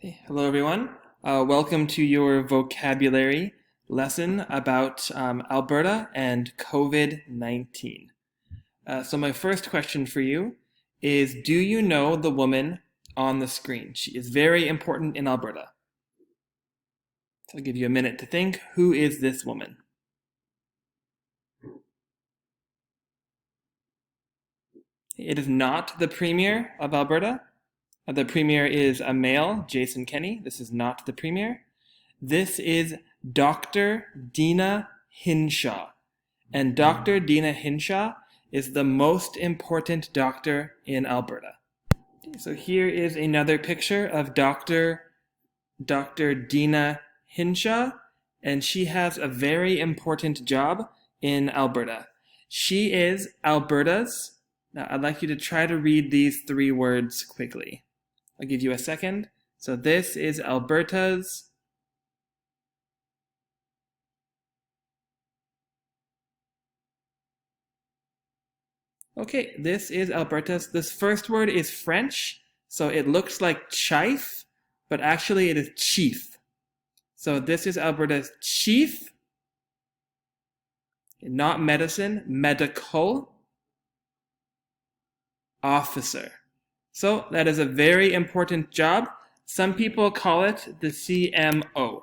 Hey, hello, everyone. Welcome to your vocabulary lesson about Alberta and COVID-19. So my first question for you is, do you know the woman on the screen? She is very important in Alberta. So I'll give you a minute to think. Who is this woman? It is not the Premier of Alberta. The Premier is a male, Jason Kenney. This is not the Premier. This is Dr. Dina Hinshaw. And Dr. Dina Hinshaw is the most important doctor in Alberta. So here is another picture of Dr. Dina Hinshaw, and she has a very important job in Alberta. She is Alberta's. Now, I'd like you to try to read these three words quickly. I'll give you a second. So this is Alberta's. Okay, this is Alberta's. This first word is French, so it looks like chief, but actually it is chief. So this is Alberta's chief, not medicine, medical officer. So that is a very important job. Some people call it the CMO.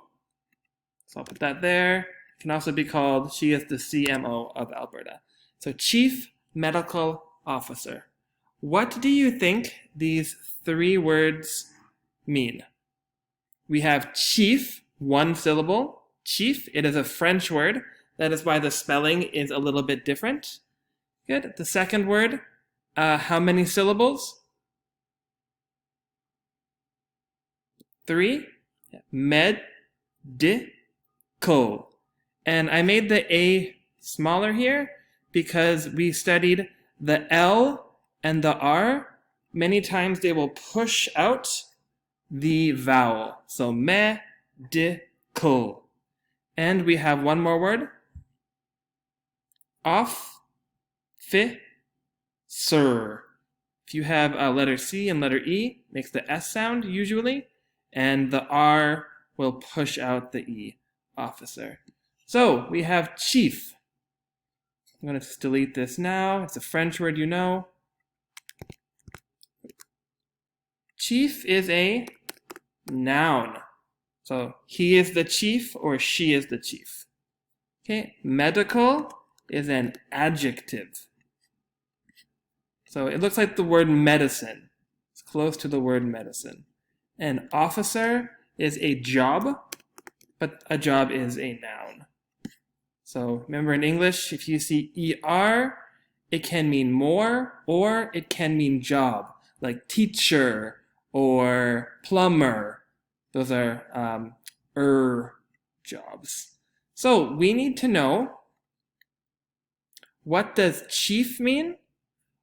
So I'll put that there. It can also be called, she is the CMO of Alberta. So Chief Medical Officer. What do you think these three words mean? We have chief, one syllable. Chief, it is a French word. That is why the spelling is a little bit different. Good. The second word, how many syllables? 3. Medical. And I made the A smaller here because we studied the L and the R. Many times they will push out the vowel. So medical. And we have one more word. Officer. If you have a letter C and letter E, makes the S sound usually, and the R will push out the E, officer. So we have chief. I'm going to just delete this now. It's a French word, you know. Chief is a noun. So he is the chief or she is the chief. Okay, medical is an adjective. So it looks like the word medicine. It's close to the word medicine. An officer is a job, but a job is a noun. So remember in English, if you see ER, it can mean more or it can mean job, like teacher or plumber. Those are jobs. So we need to know, what does chief mean?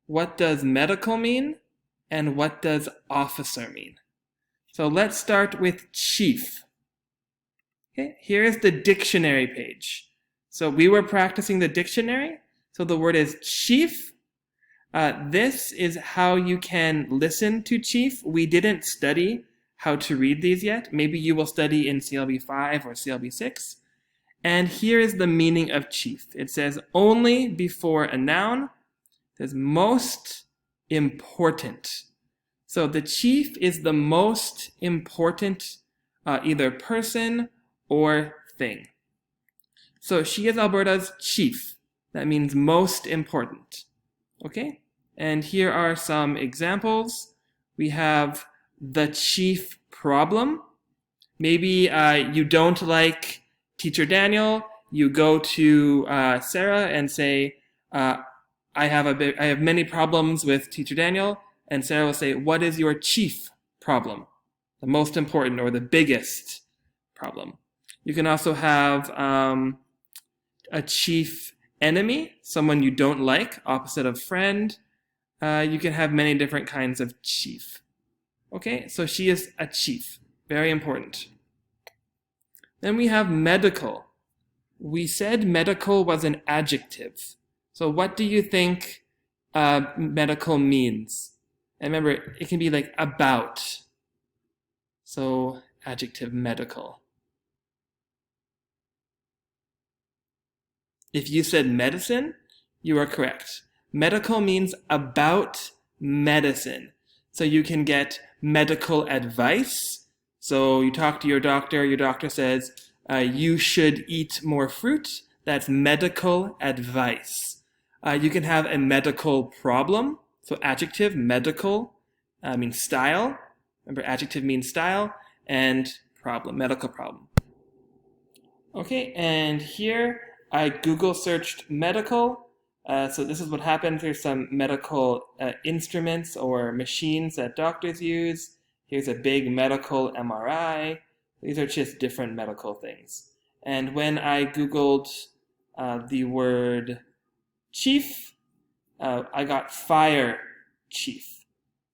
What does medical mean? And what does officer mean? So let's start with chief. Okay, here is the dictionary page. So we were practicing the dictionary. So the word is chief. This is how you can listen to chief. We didn't study how to read these yet. Maybe you will study in CLB 5 or CLB 6. And here is the meaning of chief. It says only before a noun. It says most important. So the chief is the most important either person or thing. So she is Alberta's chief. That means most important. Okay? And here are some examples. We have the chief problem. Maybe you don't like Teacher Daniel. You go to Sarah and say, I have many problems with Teacher Daniel. And Sarah will say, what is your chief problem? The most important or the biggest problem. You can also have a chief enemy, someone you don't like, opposite of friend. You can have many different kinds of chief. Okay, so she is a chief. Very important. Then we have medical. We said medical was an adjective. So what do you think medical means? And remember, it can be like about. So adjective medical. If you said medicine, you are correct. Medical means about medicine. So you can get medical advice. So you talk to your doctor says, you should eat more fruit. That's medical advice. You can have a medical problem. So adjective, medical, means style. Remember, adjective means style, and problem, medical problem. Okay, and here I Google searched medical. So this is what happens. There's some medical instruments or machines that doctors use. Here's a big medical MRI. These are just different medical things. And when I Googled the word chief, I got fire chief.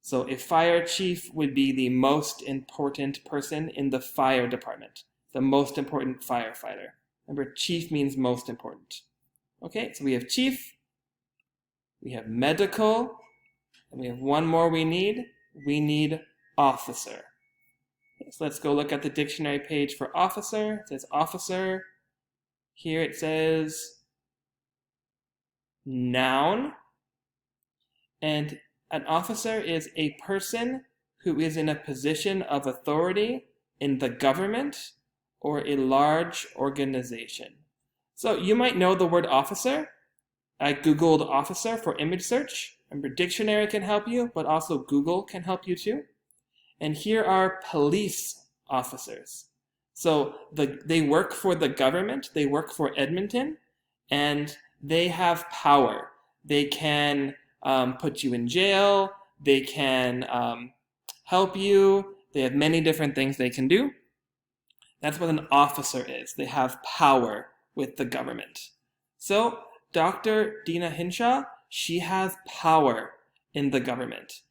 So a fire chief would be the most important person in the fire department, the most important firefighter. Remember, chief means most important. Okay, so we have chief, we have medical, and we have one more we need. We need officer. Okay, so let's go look at the dictionary page for officer. It says officer. Here it says noun. And an officer is a person who is in a position of authority in the government or a large organization. So you might know the word officer. I Googled officer for image search. Remember, dictionary can help you, but also Google can help you too. And here are police officers. So they work for the government, they work for Edmonton, and they have power. They can put you in jail, they can help you, they have many different things they can do. That's what an officer is. They have power with the government. So Dr. Dina Hinshaw, she has power in the government.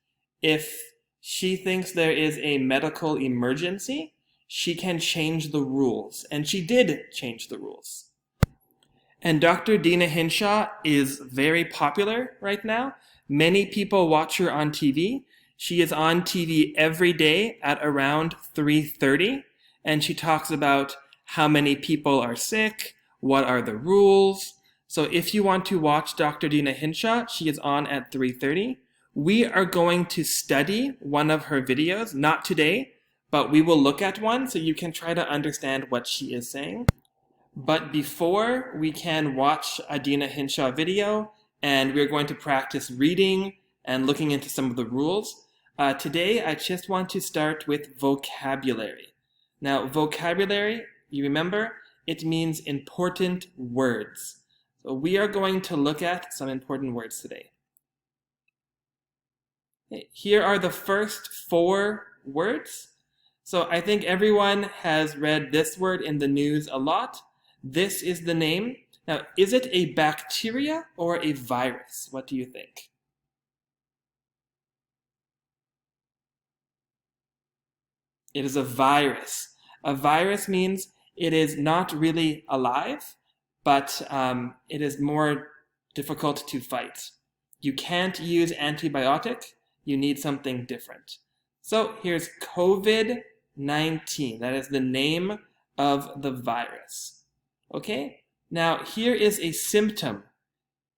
If she thinks there is a medical emergency, she can change the rules. And she did change the rules. And Dr. Dina Hinshaw is very popular right now. Many people watch her on TV. She is on TV every day at around 3:30. And she talks about how many people are sick, what are the rules. So if you want to watch Dr. Dina Hinshaw, she is on at 3:30. We are going to study one of her videos, not today, but we will look at one so you can try to understand what she is saying. But before we can watch a Dina Hinshaw video, and we're going to practice reading and looking into some of the rules, today I just want to start with vocabulary. Now, vocabulary, you remember, it means important words. So we are going to look at some important words today. Okay, here are the first 4 words. So I think everyone has read this word in the news a lot. This is the name. Now, is it a bacteria or a virus? What do you think? It is a virus. A virus means it is not really alive, but it is more difficult to fight. You can't use antibiotic. You need something different. So here's COVID-19. That is the name of the virus. Okay, now here is a symptom.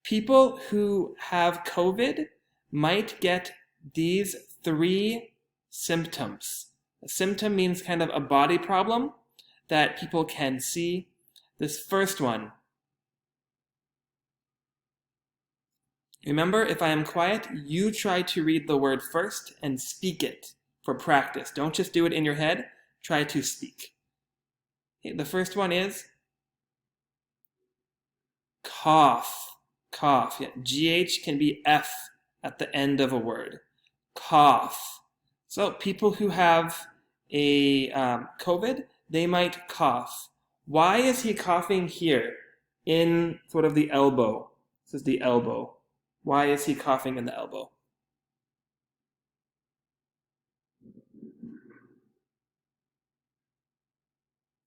People who have COVID might get these 3 symptoms. A symptom means kind of a body problem that people can see. This first one. Remember, if I am quiet, you try to read the word first and speak it for practice. Don't just do it in your head. Try to speak. Okay, the first one is cough. Cough. Yeah. GH can be F at the end of a word. Cough. So people who have a COVID, they might cough. Why is he coughing here in sort of the elbow? This is the elbow. Why is he coughing in the elbow?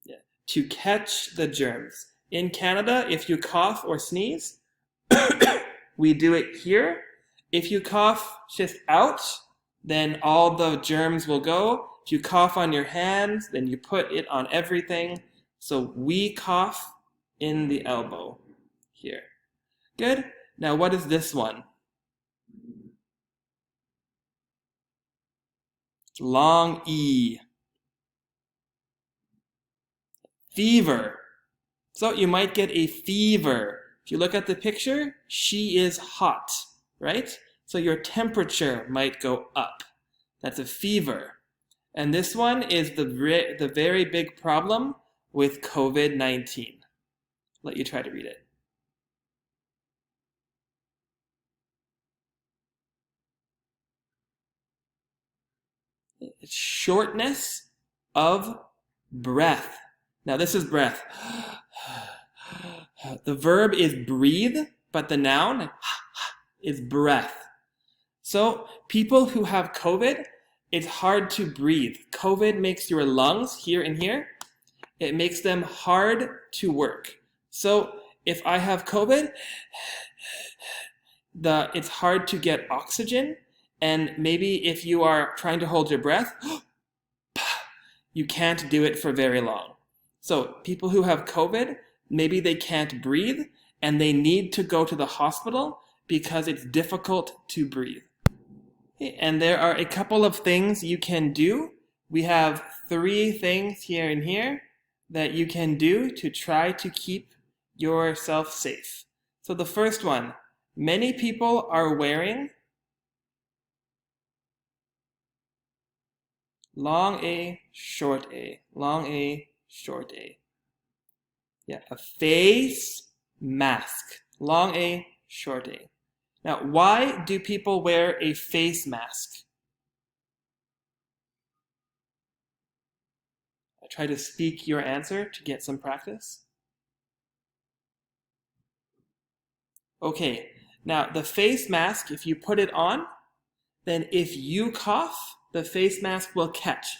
Yeah. To catch the germs. In Canada, if you cough or sneeze, we do it here. If you cough just out, then all the germs will go. if you cough on your hands, then you put it on everything. So we cough in the elbow here. Good. Now what is this one? Long E. Fever. So you might get a fever. If you look at the picture, she is hot, right? So your temperature might go up. That's a fever. And this one is the very big problem with COVID-19. Let you try to read it. It's shortness of breath. Now this is breath. The verb is breathe, but the noun is breath. So people who have COVID, it's hard to breathe. COVID makes your lungs here and here, it makes them hard to work. So if I have COVID, it's hard to get oxygen. And maybe if you are trying to hold your breath, you can't do it for very long. So people who have COVID, maybe they can't breathe and they need to go to the hospital because it's difficult to breathe. And there are a couple of things you can do. We have 3 things here and here that you can do to try to keep yourself safe. So the first one, many people are wearing long A, short A, long A, short A. Yeah, a face mask, long A, short A. Now, why do people wear a face mask? I try to speak your answer to get some practice. Okay, now the face mask, if you put it on, then if you cough, the face mask will catch.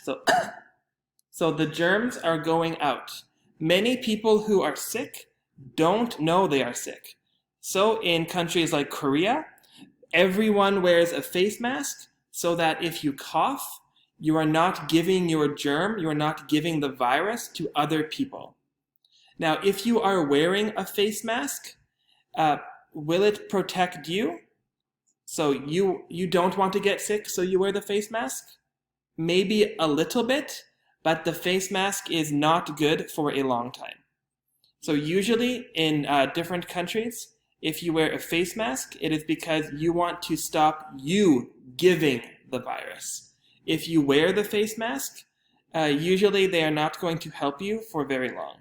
So the germs are going out. Many people who are sick don't know they are sick. So in countries like Korea, everyone wears a face mask so that if you cough, you are not giving your germ, you are not giving the virus to other people. Now, if you are wearing a face mask, will it protect you? So you don't want to get sick, so you wear the face mask? Maybe a little bit, but the face mask is not good for a long time. So usually in different countries, if you wear a face mask, it is because you want to stop you giving the virus. If you wear the face mask, usually they are not going to help you for very long.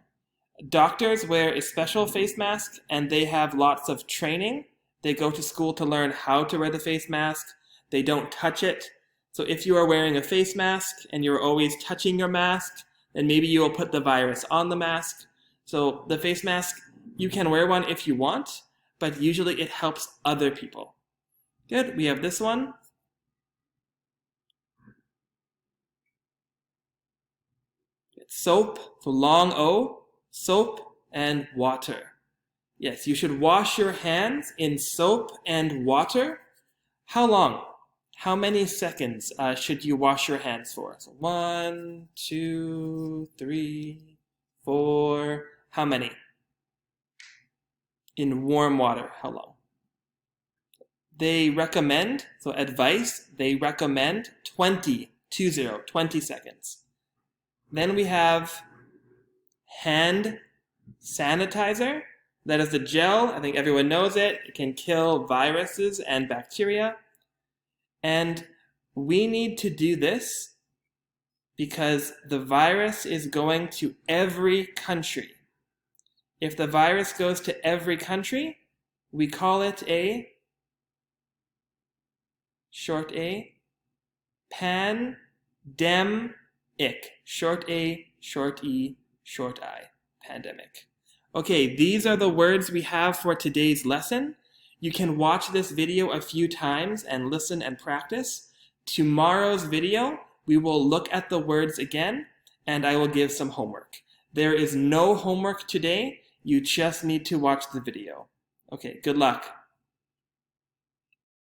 Doctors wear a special face mask and they have lots of training. They go to school to learn how to wear the face mask. They don't touch it. So if you are wearing a face mask and you're always touching your mask, then maybe you will put the virus on the mask. So the face mask, you can wear one if you want, but usually it helps other people. Good, we have this one. It's soap, so long O, soap and water. Yes, you should wash your hands in soap and water. How long? How many seconds should you wash your hands for? So 1, 2, 3, 4. How many? In warm water, how long? They recommend, so advice, they recommend 20 seconds. Then we have hand sanitizer. That is the gel. I think everyone knows it. It can kill viruses and bacteria. And we need to do this because the virus is going to every country. If the virus goes to every country, we call it a, short A, pandemic. Short A, short E, short I, pandemic. Okay, these are the words we have for today's lesson. You can watch this video a few times and listen and practice. Tomorrow's video, we will look at the words again, and I will give some homework. There is no homework today. You just need to watch the video. Okay, good luck.